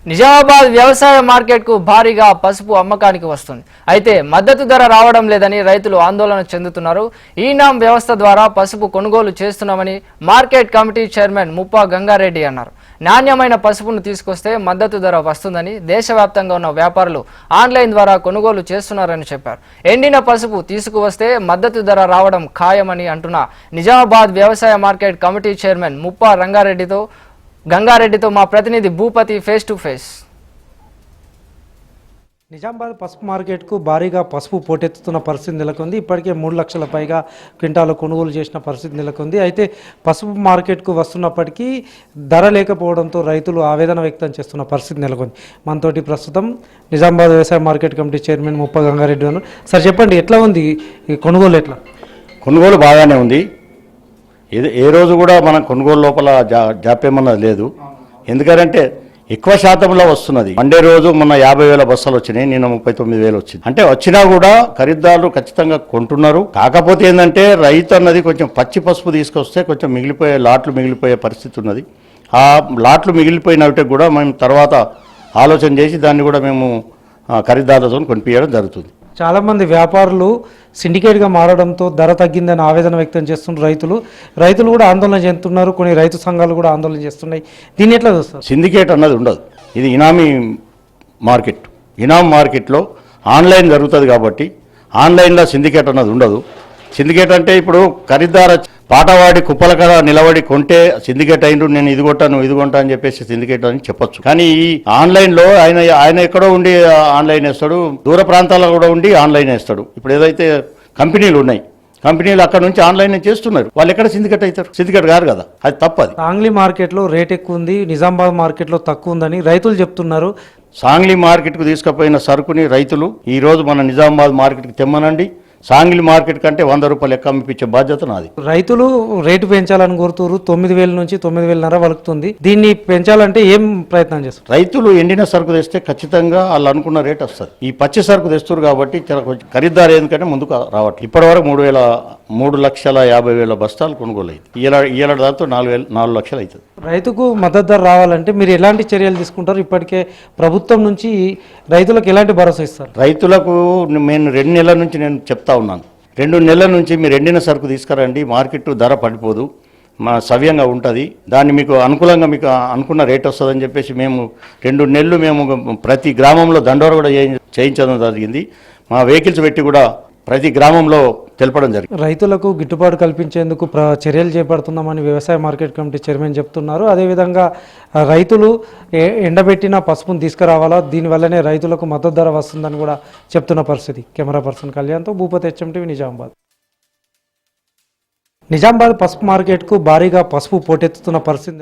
నిజామాబాద్ వ్యవసాయ మార్కెట్కు భారీగా పసుపు అమ్మకానికి వస్తుంది. అయితే మద్దతు ధర రావడం లేదని రైతులు ఆందోళన చెందుతున్నారు. ఈనాం వ్యవస్థ ద్వారా పసుపు కొనుగోలు చేస్తున్నామని market committee chairman Muppa Gangareddy అన్నారు. నాణ్యమైన పసుపును తీసుకొస్తే మద్దతు ధర వస్తుందని దేశవ్యాప్తంగా ఉన్న వ్యాపారులు ఆన్లైన్ ద్వారా కొనుగోలు చేస్తున్నారని చెప్పారు. ఎండిన పసుపు తీసుకువస్తే మద్దతు ధర రావడం ఖాయమని అంటున్న నిజామాబాద్ వ్యవసాయ మార్కెట్ కమిటీ చైర్మన్ ముప్పా గంగారెడ్డితో మా ప్రతినిధి Bhupathi face to face. Nizamabad పసుపు మార్కెట్కు భారీగా పసుపు పోటెత్తుతున్న పరిస్థితి నెలకొంది. ఇప్పటికే 3 లక్షల పైగా క్వింటాలు కొనుగోలు చేసిన పరిస్థితి నెలకొంది. అయితే పసుపు మార్కెట్కు వస్తున్నప్పటికీ ధర లేకపోవడంతో రైతులు ఆవేదన వ్యక్తం చేస్తున్న పరిస్థితి నెలకొంది. మనతోటి ప్రస్తుతం నిజామాబాద్ వ్యవసాయ market committee chairman Muppa Gangareddy గారు. సార్ చెప్పండి, ఎట్లా ఉంది ఈ కొనుగోలు? కొనుగోలు బాగానే ఉంది. ఏ రోజు కూడా మన కొనుగోలు లోపల జాప్యం అన్నది లేదు. ఎందుకంటే ఎక్కువ శాతంలో వస్తున్నది. మండే రోజు మొన్న 50,000 బస్తాలు వచ్చినాయి, నిన్న 39,000 వచ్చింది. అంటే వచ్చినా కూడా ఖరీదారులు ఖచ్చితంగా కొంటున్నారు. కాకపోతే ఏంటంటే రైతు అన్నది కొంచెం పచ్చి పసుపు తీసుకొస్తే కొంచెం లాట్లు మిగిలిపోయే పరిస్థితి ఉన్నది. ఆ లాట్లు మిగిలిపోయినట్టు కూడా మేము తర్వాత ఆలోచన చేసి దాన్ని కూడా మేము ఖరీదారులతో కొనిపించడం జరుగుతుంది. చాలామంది వ్యాపారులు సిండికేట్గా మారడంతో ధర తగ్గిందని ఆవేదన వ్యక్తం చేస్తున్నారు. రైతులు కూడా ఆందోళన చెందుతున్నారు. కొన్ని రైతు సంఘాలు కూడా ఆందోళన చేస్తున్నాయి. దీన్ని ఎట్లా చూస్తారు? సిండికేట్ అన్నది ఉండదు. ఇది ఇనామీ మార్కెట్. ఇనాం మార్కెట్లో ఆన్లైన్ జరుగుతుంది కాబట్టి ఆన్లైన్లో సిండికేట్ అన్నది ఉండదు. సిండికేట్ అంటే ఇప్పుడు ఖరీదారు పాటవాడి కుప్పల కడ నిలబడి కొంటే సిండికేట్ అయినరు, నేను ఇది కొంటాను ఇది కొంటా అని చెప్పేసి సిండికేట్ అని చెప్పొచ్చు. కానీ ఈ ఆన్లైన్లో ఆయన ఎక్కడో ఉండి ఆన్లైన్ వేస్తాడు, దూర ప్రాంతాల్లో కూడా ఉండి ఆన్లైన్ వేస్తాడు. ఇప్పుడు ఏదైతే కంపెనీలు ఉన్నాయి, కంపెనీలు అక్కడ నుంచి ఆన్లైన్ చేస్తున్నారు. వాళ్ళు ఎక్కడ సిండికేట్ అవుతారు? సిండికేట్ గారు కదా, అది తప్పది. సాంగ్లీ మార్కెట్లో రేట్ ఎక్కువ ఉంది, నిజామాబాద్ మార్కెట్లో తక్కువ ఉందని రైతులు చెప్తున్నారు. సాంగ్లీ మార్కెట్కు తీసుకుపోయిన సరుకుని రైతులు ఈరోజు మన నిజామాబాద్ మార్కెట్కి తెమ్మనండి. సాంగ్లీ మార్కెట్ కంటే 100 రూపాయలు ఎక్కువ అమ్మిపించే బాధ్యత నాది. రైతులు రేటు పెంచాలని కోరుతున్నారు. 9,000 నుంచి 9,500 వలుకుతుంది. దీన్ని పెంచాలంటే ఏం ప్రయత్నం చేస్తారు? రైతులు ఎండిన సరుకు తెస్తే ఖచ్చితంగా వాళ్ళు అనుకున్న రేట్ వస్తుంది. ఈ పచ్చి సరుకు తెస్తారు కాబట్టి ఖరీదారు ఎందుకంటే ముందుకు రావట్లేదు. ఇప్పటి వరకు 3,50,000 బస్తాలు కొనుగోలు అయింది. ఇయ్యాల దాంతో 4 లక్షలు అవుతుంది. రైతుకు మద్దతు ధర రావాలంటే మీరు ఎలాంటి చర్యలు తీసుకుంటారు? ఇప్పటికే ప్రభుత్వం నుంచి రైతులకు ఎలాంటి భరోసా ఇస్తారు? రైతులకు నేను 2 నెలల నుంచి నేను చెప్తా ఉన్నాను. 2 నెలల నుంచి మీరు ఎండిన సరుకు తీసుకురండి, మార్కెట్ ధర పడిపోదు, సవ్యంగా ఉంటుంది, దాన్ని మీకు అనుకూలంగా మీకు అనుకున్న రేట్ వస్తుందని చెప్పేసి మేము 2 నెలలు మేము ప్రతి గ్రామంలో దండోర కూడా చేయించడం జరిగింది. మా వెహికల్స్ పెట్టి కూడా ప్రతి గ్రామంలో తెలపడం జరిగింది. రైతులకు గిట్టుబాటు కల్పించేందుకు చర్యలు చేపడుతున్నామని వ్యవసాయ మార్కెట్ కమిటీ చైర్మన్ చెప్తున్నారు. అదేవిధంగా రైతులు ఎండబెట్టిన పసుపును తీసుకురావాలా, దీనివల్లనే రైతులకు మద్దతు ధర వస్తుందని కూడా చెప్తున్న పరిస్థితి. కెమెరా పర్సన్ కళ్యాణ్తో భూపతి, HMTV, నిజామాబాద్. నిజామాబాద్ పసుపు మార్కెట్కు భారీగా పసుపు పోటెత్తుతున్న పరిస్థితి